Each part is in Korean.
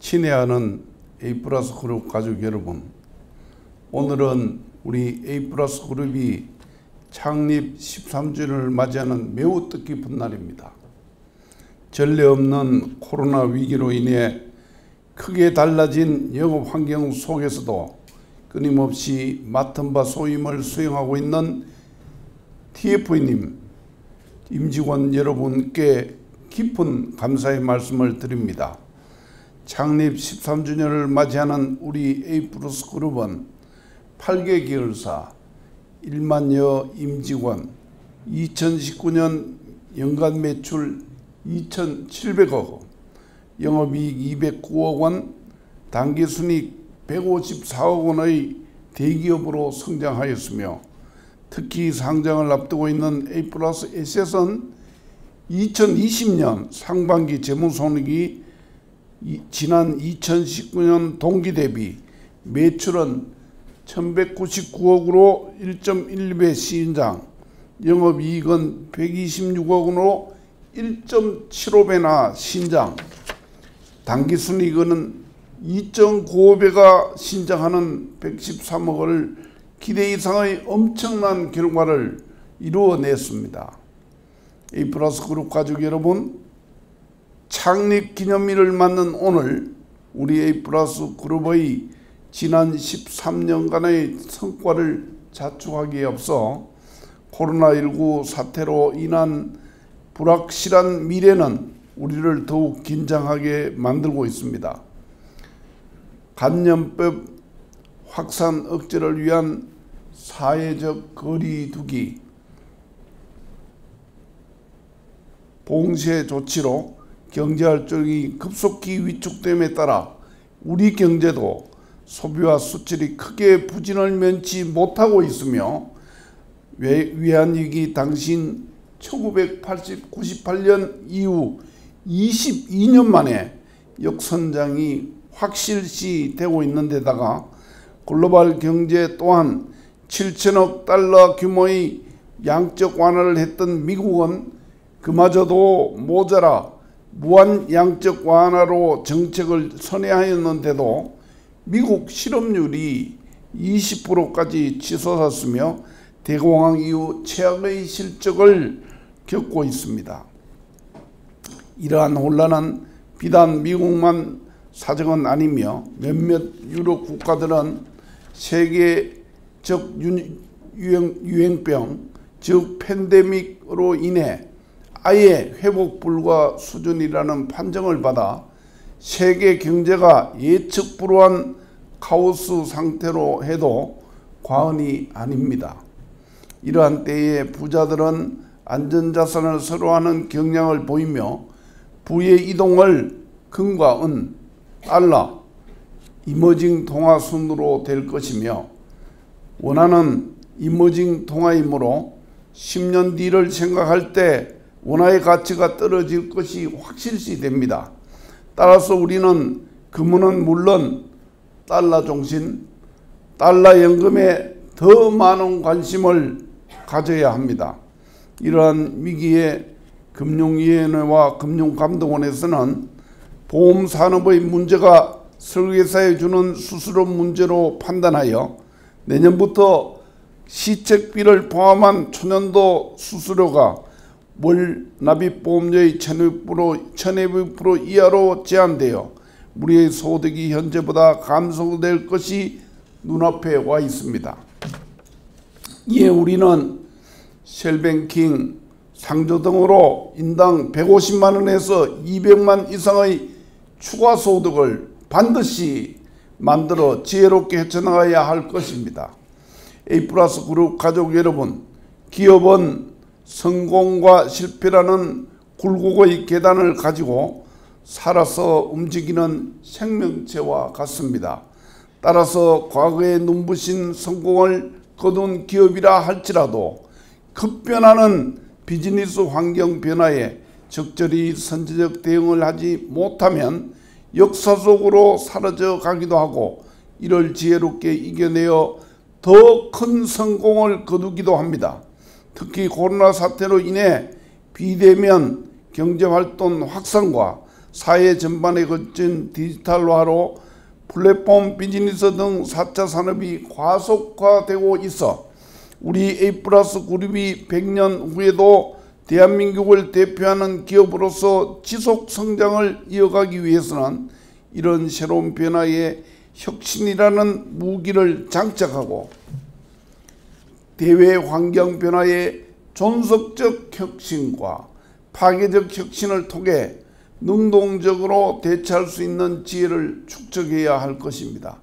친애하는 A+ 그룹 가족 여러분, 오늘은 우리 A+ 그룹이 창립 13주년을 맞이하는 매우 뜻깊은 날입니다. 전례 없는 코로나 위기로 인해 크게 달라진 영업 환경 속에서도 끊임없이 맡은 바 소임을 수행하고 있는 TF님, 임직원 여러분께 깊은 감사의 말씀을 드립니다. 창립 13주년을 맞이하는 우리 A+ 그룹은 8개 계열사, 1만여 임직원, 2019년 연간 매출 2,700억 원, 영업이익 209억 원, 당기순이익 154억 원의 대기업으로 성장하였으며 특히 상장을 앞두고 있는 A+S는 2020년 상반기 재무손익이 지난 2019년 동기 대비 매출은 1199억으로 1.1배 신장, 영업이익은 126억 원으로 1.75배나 신장, 당기순이익은 2.95배가 신장하는 113억을 기대 이상의 엄청난 결과를 이루어냈습니다. A+ 그룹 가족 여러분, 창립 기념일을 맞는 오늘 우리 A+ 그룹의 지난 13년간의 성과를 자축하기에 앞서 코로나19 사태로 인한 불확실한 미래는 우리를 더욱 긴장하게 만들고 있습니다. 감염병 확산 억제를 위한 사회적 거리 두기, 봉쇄 조치로 경제활동이 급속히 위축됨에 따라 우리 경제도 소비와 수출이 크게 부진을 면치 못하고 있으며 외환위기 당시인 1998년 이후 22년 만에 역선장이 확실시되고 있는 데다가 글로벌 경제 또한 7천억 달러 규모의 양적 완화를 했던 미국은 그마저도 모자라 무한 양적 완화로 정책을 선회하였는데도 미국 실업률이 20%까지 치솟았으며 대공황 이후 최악의 실적을 겪고 있습니다. 이러한 혼란은 비단 미국만 사정은 아니며 몇몇 유럽 국가들은 세계적 유행병 즉 팬데믹으로 인해 아예 회복 불가 수준이라는 판정을 받아 세계 경제가 예측 불허한 카오스 상태로 해도 과언이 아닙니다. 이러한 때에 부자들은 안전자산을 서로하는 경향을 보이며 부의 이동을 금과 은, 달러, 이머징 통화 순으로 될 것이며 원화는 이머징 통화이므로 10년 뒤를 생각할 때 원화의 가치가 떨어질 것이 확실시됩니다. 따라서 우리는 금은은 물론 달러 종신, 달러 연금에 더 많은 관심을 가져야 합니다. 이러한 위기에 금융위원회와 금융감독원에서는 보험산업의 문제가 설계사에 주는 수수료 문제로 판단하여 내년부터 시책비를 포함한 초년도 수수료가 월 납입보험료의 1200% 이하로 제한되어 우리의 소득이 현재보다 감소될 것이 눈앞에 와 있습니다. 이에 우리는 셀뱅킹, 상조 등으로 인당 150만 원에서 200만 이상의 추가 소득을 반드시 만들어 지혜롭게 헤쳐나가야 할 것입니다. A+ 그룹 가족 여러분, 기업은 성공과 실패라는 굴곡의 계단을 가지고 살아서 움직이는 생명체와 같습니다. 따라서 과거에 눈부신 성공을 거둔 기업이라 할지라도 급변하는 비즈니스 환경 변화에 적절히 선제적 대응을 하지 못하면 역사 속으로 사라져 가기도 하고 이를 지혜롭게 이겨내어 더 큰 성공을 거두기도 합니다. 특히 코로나 사태로 인해 비대면 경제활동 확산과 사회 전반에 거친 디지털화로 플랫폼 비즈니스 등 4차 산업이 과속화되고 있어 우리 A+ 그룹이 100년 후에도 대한민국을 대표하는 기업으로서 지속 성장을 이어가기 위해서는 이런 새로운 변화에 혁신이라는 무기를 장착하고 대외 환경 변화의 존속적 혁신과 파괴적 혁신을 통해 능동적으로 대처할 수 있는 지혜를 축적해야 할 것입니다.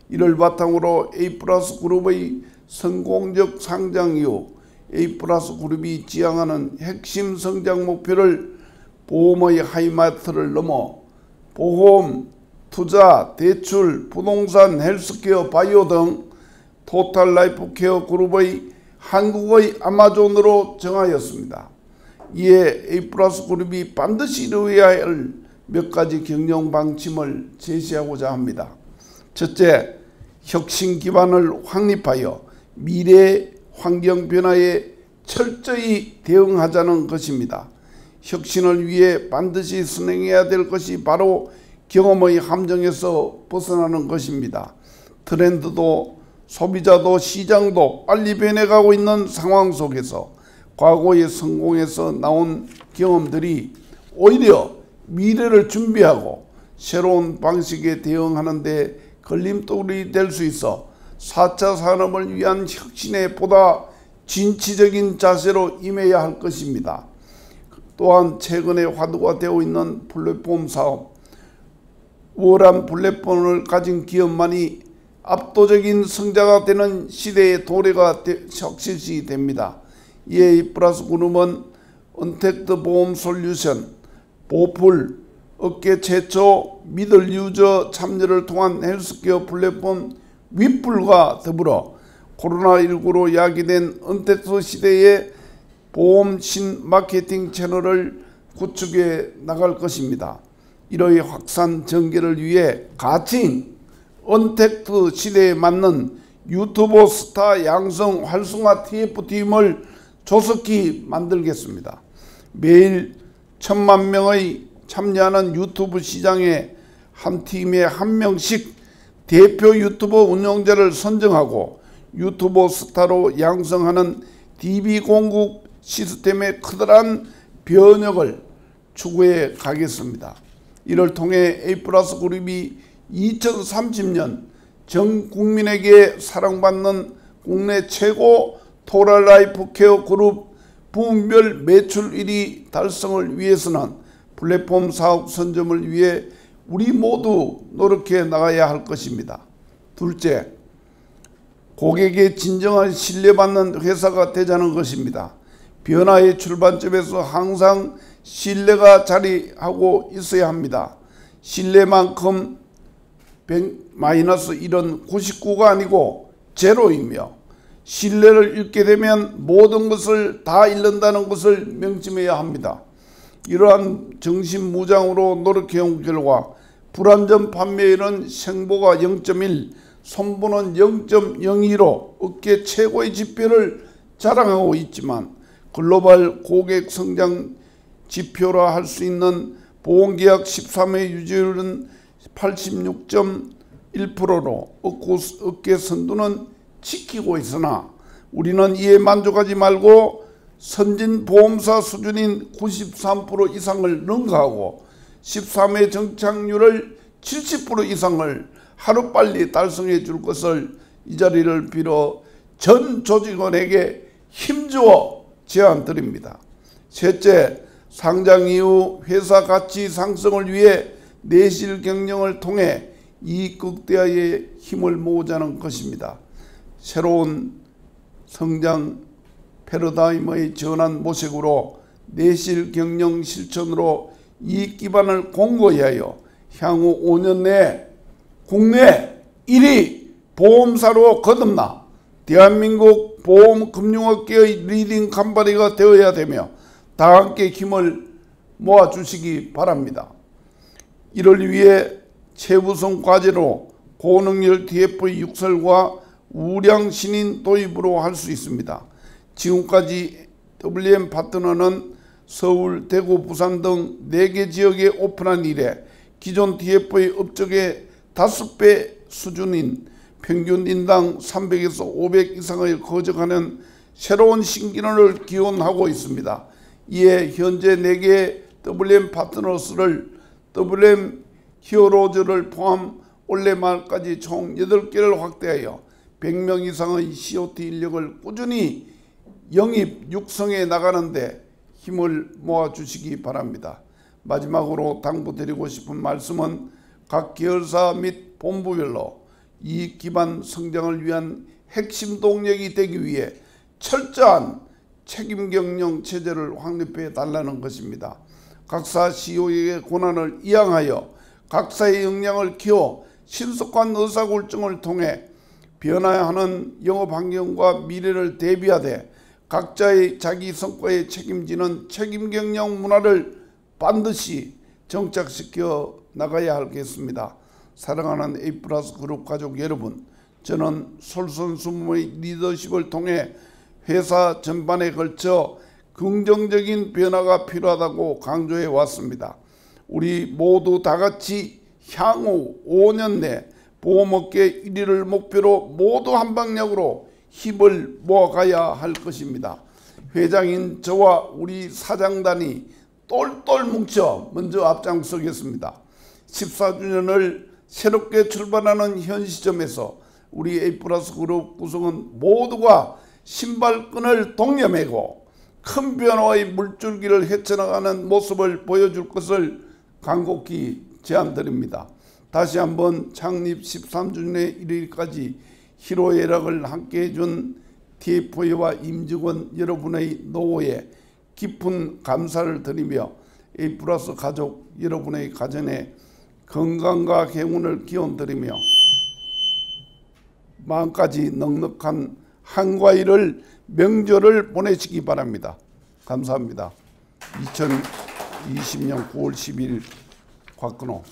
이를 바탕으로 A+ 그룹의 성공적 상장 이후 A+ 그룹이 지향하는 핵심 성장 목표를 보험의 하이마트를 넘어 보험, 투자, 대출, 부동산, 헬스케어, 바이오 등 토탈라이프케어 그룹의 한국의 아마존으로 정하였습니다. 이에 A+ 그룹이 반드시 이루어야 할 몇 가지 경영 방침을 제시하고자 합니다. 첫째, 혁신 기반을 확립하여 미래 환경 변화에 철저히 대응하자는 것입니다. 혁신을 위해 반드시 선행해야 될 것이 바로 경험의 함정에서 벗어나는 것입니다. 트렌드도 소비자도 시장도 빨리 변해가고 있는 상황 속에서 과거의 성공에서 나온 경험들이 오히려 미래를 준비하고 새로운 방식에 대응하는 데 걸림돌이 될 수 있어 4차 산업을 위한 혁신에 보다 진취적인 자세로 임해야 할 것입니다. 또한 최근에 화두가 되어 있는 플랫폼 사업, 우월한 플랫폼을 가진 기업만이 압도적인 성자가 되는 시대의 도래가 적시시 됩니다. 이에 A+ 그룹은 언택트 보험 솔루션, 보풀, 업계 최초 미들 유저 참여를 통한 헬스케어 플랫폼 윗불과 더불어 코로나19로 야기된 언택트 시대의 보험 신마케팅 채널을 구축해 나갈 것입니다. 이러한 확산 전개를 위해 가칭 언택트 시대에 맞는 유튜버 스타 양성 활성화 TF팀을 조속히 만들겠습니다. 매일 1000만 명의 참여하는 유튜브 시장에 한 팀에 한 명씩 대표 유튜버 운영자를 선정하고 유튜버 스타로 양성하는 DB 공급 시스템의 커다란 변혁을 추구해 가겠습니다. 이를 통해 A+ 그룹이 2030년 전 국민에게 사랑받는 국내 최고 토탈라이프 케어 그룹 부문별 매출 1위 달성을 위해서는 플랫폼 사업 선점을 위해 우리 모두 노력해 나가야 할 것입니다. 둘째, 고객의 진정한 신뢰받는 회사가 되자는 것입니다. 변화의 출발점에서 항상 신뢰가 자리하고 있어야 합니다. 신뢰만큼 -1은 99가 아니고 제로이며 신뢰를 잃게 되면 모든 것을 다 잃는다는 것을 명심해야 합니다. 이러한 정신무장으로 노력해온 결과 불안전 판매율은 생보가 0.1, 손보는 0.02로 업계 최고의 지표를 자랑하고 있지만 글로벌 고객 성장 지표라 할 수 있는 보험계약 13회 유지율은 86.1%로 업계 선두는 지키고 있으나 우리는 이에 만족하지 말고 선진보험사 수준인 93% 이상을 능가하고 13회 정착률을 70% 이상을 하루빨리 달성해 줄 것을 이 자리를 빌어 전 조직원에게 힘주어 제안드립니다. 셋째, 상장 이후 회사 가치 상승을 위해 내실 경영을 통해 이익 극대화에 힘을 모으자는 것입니다. 새로운 성장 패러다임의 전환 모색으로 내실 경영 실천으로 이익 기반을 공고히 하여 향후 5년 내에 국내 1위 보험사로 거듭나 대한민국 보험금융업계의 리딩 컴퍼니가 되어야 되며 다 함께 힘을 모아주시기 바랍니다. 이를 위해 최우선 과제로 고능률 TF 육설과 우량 신인 도입으로 할 수 있습니다. 지금까지 WM 파트너는 서울, 대구, 부산 등 4개 지역에 오픈한 이래 기존 TF의 업적의 5배 수준인 평균 인당 300에서 500 이상을 거적하는 새로운 신기론을 기원하고 있습니다. 이에 현재 4개의 WM 파트너스를 WM 히어로즈를 포함 올해 말까지 총 8개를 확대하여 100명 이상의 COT 인력을 꾸준히 영입, 육성해 나가는데 힘을 모아주시기 바랍니다. 마지막으로 당부드리고 싶은 말씀은 각 계열사 및 본부별로 이익 기반 성장을 위한 핵심 동력이 되기 위해 철저한 책임 경영 체제를 확립해 달라는 것입니다. 각사 CEO의 권한을 이양하여 각사의 역량을 키워 신속한 의사결정을 통해 변화하는 영업 환경과 미래를 대비하되 각자의 자기 성과에 책임지는 책임 경영 문화를 반드시 정착시켜 나가야 하겠습니다. 사랑하는 A+ 그룹 가족 여러분, 저는 솔선수범의 리더십을 통해 회사 전반에 걸쳐 긍정적인 변화가 필요하다고 강조해 왔습니다. 우리 모두 다같이 향후 5년 내 보험업계 1위를 목표로 모두 한방향으로 힘을 모아가야 할 것입니다. 회장인 저와 우리 사장단이 똘똘 뭉쳐 먼저 앞장서겠습니다. 14주년을 새롭게 출발하는 현 시점에서 우리 A+ 그룹 구성원 모두가 신발끈을 동여매고 큰 변화의 물줄기를 헤쳐나가는 모습을 보여줄 것을 간곡히 제안드립니다. 다시 한번 창립 13주년의 일일까지 희로애락을 함께해 준 TF와 임직원 여러분의 노고에 깊은 감사를 드리며 A+ 가족 여러분의 가정에 건강과 행운을 기원드리며 마음까지 넉넉한 한가위를 명절을 보내시기 바랍니다. 감사합니다. 2020년 9월 10일 곽근호